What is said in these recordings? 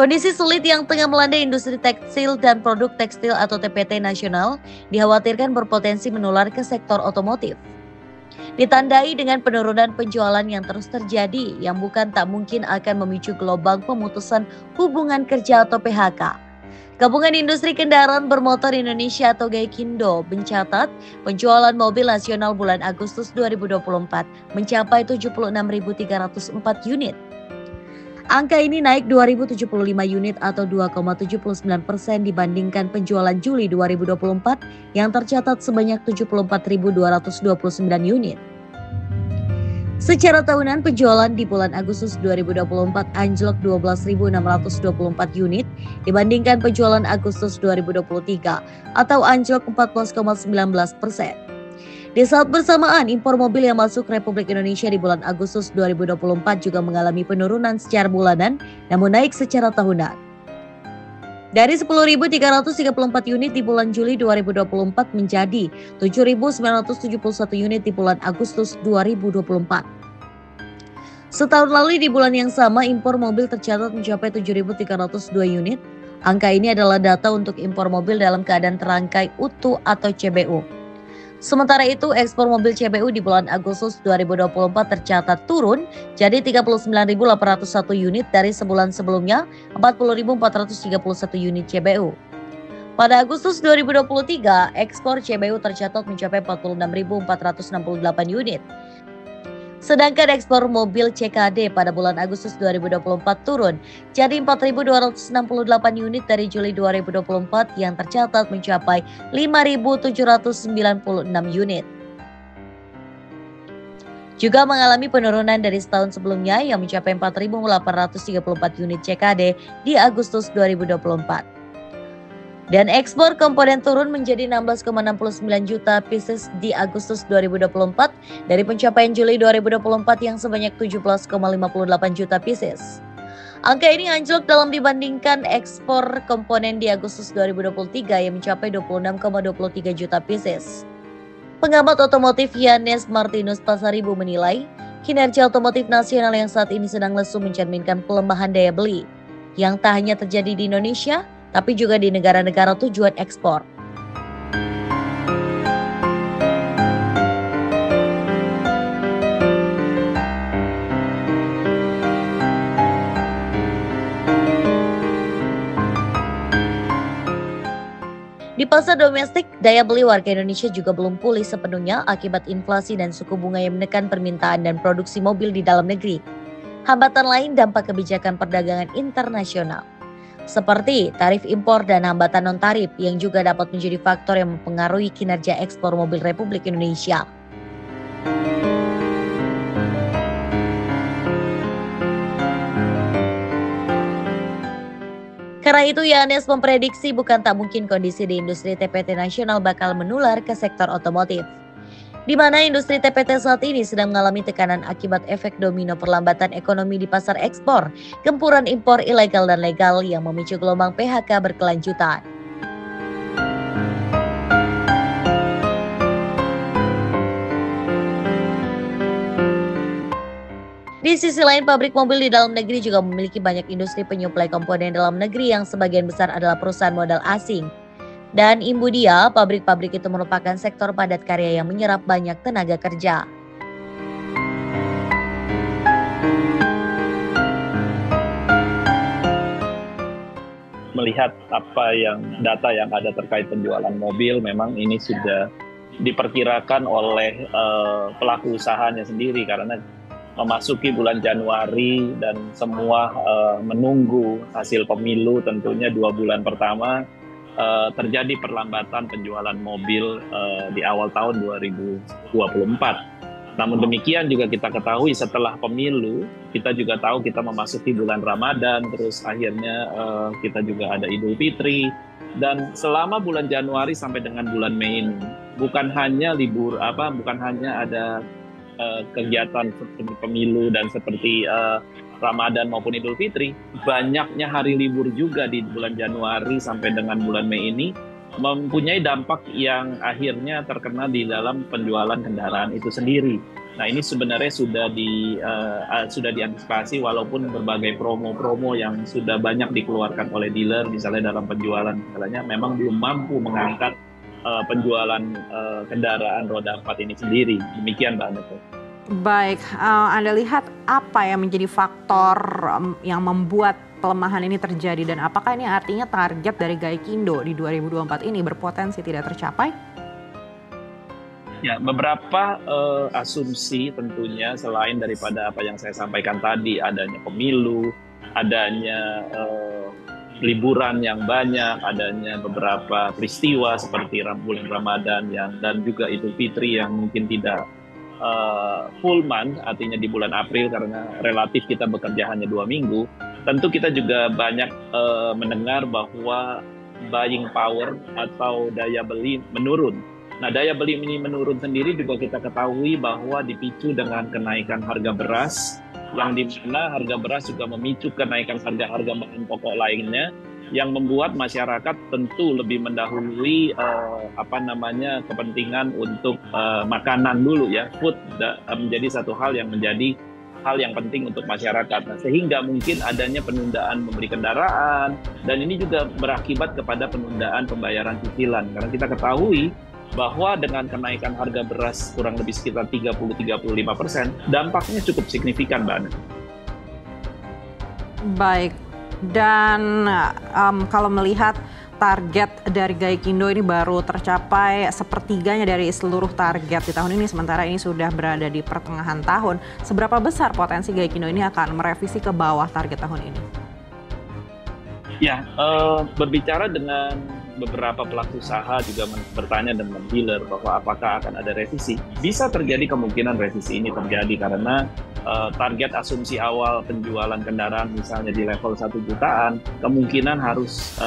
Kondisi sulit yang tengah melanda industri tekstil dan produk tekstil atau TPT nasional dikhawatirkan berpotensi menular ke sektor otomotif. Ditandai dengan penurunan penjualan yang terus terjadi yang bukan tak mungkin akan memicu gelombang pemutusan hubungan kerja atau PHK. Gabungan Industri Kendaraan Bermotor Indonesia atau GAIKINDO mencatat penjualan mobil nasional bulan Agustus 2024 mencapai 76.304 unit. Angka ini naik 2.075 unit atau 2,79% dibandingkan penjualan Juli 2024 yang tercatat sebanyak 74.229 unit. Secara tahunan, penjualan di bulan Agustus 2024 anjlok 12.624 unit dibandingkan penjualan Agustus 2023 atau anjlok 14,19%. Di saat bersamaan, impor mobil yang masuk Republik Indonesia di bulan Agustus 2024 juga mengalami penurunan secara bulanan namun naik secara tahunan. Dari 10.334 unit di bulan Juli 2024 menjadi 7.971 unit di bulan Agustus 2024. Setahun lalu di bulan yang sama impor mobil tercatat mencapai 7.302 unit. Angka ini adalah data untuk impor mobil dalam keadaan terangkai utuh atau CBU. Sementara itu, ekspor mobil CBU di bulan Agustus 2024 tercatat turun jadi 39.801 unit dari sebulan sebelumnya 40.431 unit CBU. Pada Agustus 2023, ekspor CBU tercatat mencapai 46.468 unit. Sedangkan ekspor mobil CKD pada bulan Agustus 2024 turun jadi 4.268 unit dari Juli 2024 yang tercatat mencapai 5.796 unit. Juga mengalami penurunan dari setahun sebelumnya yang mencapai 4.834 unit CKD di Agustus 2024. Dan ekspor komponen turun menjadi 16,69 juta pieces di Agustus 2024 dari pencapaian Juli 2024 yang sebanyak 17,58 juta pieces. Angka ini anjlok dalam dibandingkan ekspor komponen di Agustus 2023 yang mencapai 26,23 juta pieces. Pengamat otomotif Yanes Martinus Pasaribu menilai, kinerja otomotif nasional yang saat ini sedang lesu mencerminkan pelemahan daya beli, yang tak hanya terjadi di Indonesia, tapi juga di negara-negara tujuan ekspor. Di pasar domestik, daya beli warga Indonesia juga belum pulih sepenuhnya akibat inflasi dan suku bunga yang menekan permintaan dan produksi mobil di dalam negeri. Hambatan lain dampak kebijakan perdagangan internasional, seperti tarif impor dan hambatan non-tarif yang juga dapat menjadi faktor yang mempengaruhi kinerja ekspor mobil Republik Indonesia. Karena itu, Yanes memprediksi bukan tak mungkin kondisi di industri TPT nasional bakal menular ke sektor otomotif, di mana industri TPT saat ini sedang mengalami tekanan akibat efek domino perlambatan ekonomi di pasar ekspor, gempuran impor ilegal dan legal yang memicu gelombang PHK berkelanjutan. Di sisi lain, pabrik mobil di dalam negeri juga memiliki banyak industri penyuplai komponen dalam negeri yang sebagian besar adalah perusahaan modal asing. Dan imbu dia, pabrik-pabrik itu merupakan sektor padat karya yang menyerap banyak tenaga kerja. Melihat data yang ada terkait penjualan mobil, memang ini sudah diperkirakan oleh pelaku usahanya sendiri karena memasuki bulan Januari dan semua menunggu hasil pemilu, tentunya 2 bulan pertama terjadi perlambatan penjualan mobil di awal tahun 2024. Namun demikian juga kita ketahui setelah pemilu, kita juga tahu kita memasuki bulan Ramadan, terus akhirnya kita juga ada Idul Fitri, dan selama bulan Januari sampai dengan bulan Mei ini bukan hanya ada kegiatan seperti pemilu dan seperti Ramadan maupun Idul Fitri, banyaknya hari libur juga di bulan Januari sampai dengan bulan Mei ini mempunyai dampak yang akhirnya terkena di dalam penjualan kendaraan itu sendiri. Nah, ini sebenarnya sudah diantisipasi walaupun berbagai promo-promo yang sudah banyak dikeluarkan oleh dealer misalnya dalam penjualan misalnya memang belum mampu mengangkat penjualan kendaraan roda 4 ini sendiri. Demikian Mbak Aneta. Baik, Anda lihat apa yang menjadi faktor yang membuat pelemahan ini terjadi dan apakah ini artinya target dari Gaikindo di 2024 ini berpotensi tidak tercapai? Ya, beberapa asumsi tentunya selain daripada apa yang saya sampaikan tadi, adanya pemilu, adanya liburan yang banyak, adanya beberapa peristiwa seperti bulan Ramadan dan juga Idul Fitri yang mungkin tidak full month, artinya di bulan April karena relatif kita bekerja hanya 2 minggu. Tentu kita juga banyak mendengar bahwa buying power atau daya beli menurun. Nah, daya beli ini menurun sendiri juga kita ketahui bahwa dipicu dengan kenaikan harga beras, yang di mana harga beras juga memicu kenaikan harga-harga bahan pokok lainnya, yang membuat masyarakat tentu lebih mendahului kepentingan untuk makanan dulu ya, food menjadi satu hal yang penting untuk masyarakat. Nah, sehingga mungkin adanya penundaan membeli kendaraan, dan ini juga berakibat kepada penundaan pembayaran cicilan. Karena kita ketahui bahwa dengan kenaikan harga beras kurang lebih sekitar 30-35%, dampaknya cukup signifikan, Mbak Ana. Baik, dan kalau melihat target dari Gaikindo ini baru tercapai sepertiganya dari seluruh target di tahun ini, sementara ini sudah berada di pertengahan tahun. Seberapa besar potensi Gaikindo ini akan merevisi ke bawah target tahun ini? Ya, berbicara dengan beberapa pelaku usaha juga bertanya dengan dealer bahwa apakah akan ada revisi. Bisa terjadi kemungkinan revisi ini terjadi karena target asumsi awal penjualan kendaraan misalnya di level 1 jutaan, kemungkinan harus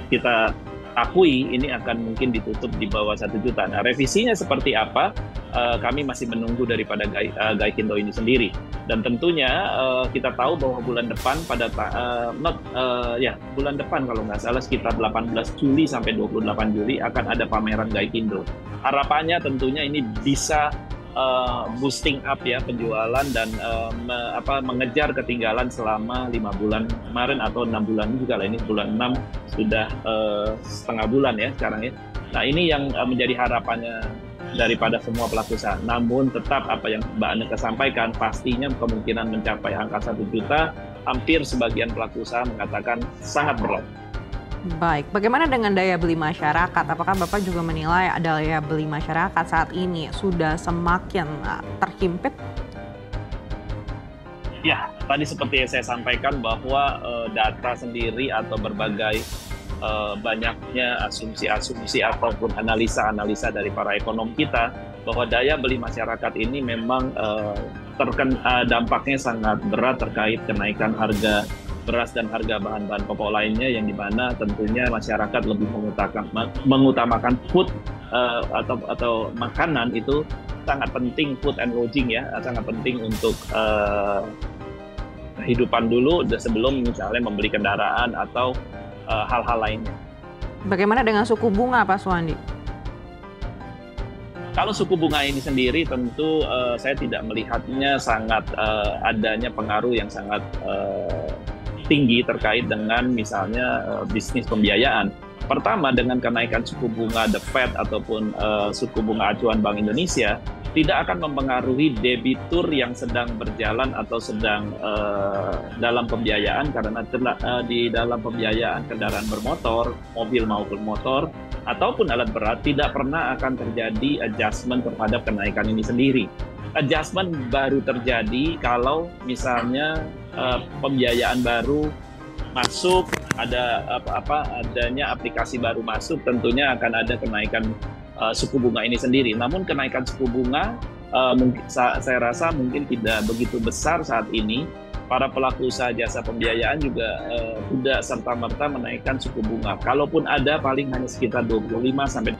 kita akui ini akan mungkin ditutup di bawah 1 juta. Nah, revisinya seperti apa? Kami masih menunggu daripada Gaikindo ini sendiri. Dan tentunya kita tahu bahwa bulan depan bulan depan kalau nggak salah sekitar 18 Juli sampai 28 Juli akan ada pameran Gaikindo. Harapannya tentunya ini bisa boosting up ya penjualan dan mengejar ketinggalan selama 5 bulan kemarin atau 6 bulan juga lah, ini bulan 6 sudah setengah bulan ya sekarang ya. Nah, ini yang menjadi harapannya daripada semua pelaku usaha. Namun tetap apa yang Mbak Aneta sampaikan, pastinya kemungkinan mencapai angka 1 juta, hampir sebagian pelaku usaha mengatakan sangat berat. Baik, bagaimana dengan daya beli masyarakat? Apakah Bapak juga menilai daya beli masyarakat saat ini sudah semakin terhimpit? Ya, tadi seperti yang saya sampaikan bahwa data sendiri atau berbagai banyaknya asumsi-asumsi ataupun analisa-analisa dari para ekonom kita bahwa daya beli masyarakat ini memang dampaknya sangat berat terkait kenaikan harga beras dan harga bahan-bahan pokok lainnya, yang dimana tentunya masyarakat lebih mengutamakan food atau makanan itu sangat penting, food and lodging ya, sangat penting untuk kehidupan dulu sebelum misalnya membeli kendaraan atau hal-hal lainnya. Bagaimana dengan suku bunga, Pak Suwandi? Kalau suku bunga ini sendiri tentu saya tidak melihatnya sangat adanya pengaruh yang sangat tinggi terkait dengan misalnya bisnis pembiayaan. Pertama, dengan kenaikan suku bunga The Fed ataupun suku bunga acuan Bank Indonesia tidak akan mempengaruhi debitur yang sedang berjalan atau sedang dalam pembiayaan, karena di dalam pembiayaan kendaraan bermotor, mobil maupun motor, ataupun alat berat tidak pernah akan terjadi adjustment terhadap kenaikan ini sendiri. Adjustment baru terjadi kalau misalnya pembiayaan baru masuk, adanya aplikasi baru masuk, tentunya akan ada kenaikan suku bunga ini sendiri. Namun kenaikan suku bunga saya rasa mungkin tidak begitu besar saat ini. Para pelaku usaha jasa pembiayaan juga tidak serta-merta menaikkan suku bunga. Kalaupun ada, paling hanya sekitar 25 sampai